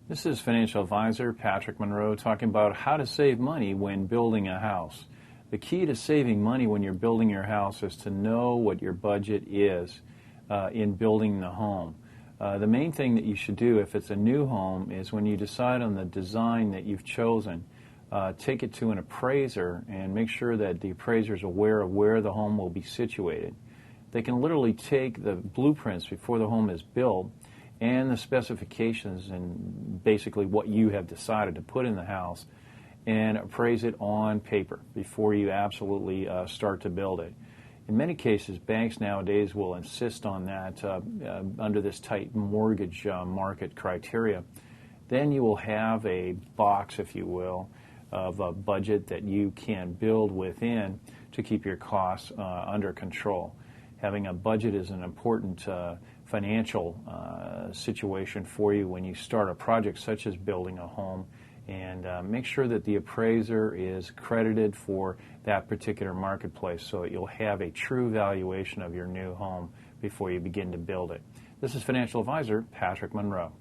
This is financial advisor Patrick Monroe talking about how to save money when building a house. The key to saving money when you're building your house is to know what your budget is in building the home. The main thing that you should do if it's a new home is when you decide on the design that you've chosen, take it to an appraiser and make sure that the appraiser is aware of where the home will be situated. They can literally take the blueprints before the home is built and the specifications and basically what you have decided to put in the house and appraise it on paper before you absolutely start to build it. In many cases, banks nowadays will insist on that under this tight mortgage market criteria. Then you will have a box, if you will, of a budget that you can build within to keep your costs under control. Having a budget is an important financial situation for you when you start a project such as building a home, and make sure that the appraiser is credited for that particular marketplace so that you'll have a true valuation of your new home before you begin to build it. This is financial advisor Patrick Monroe.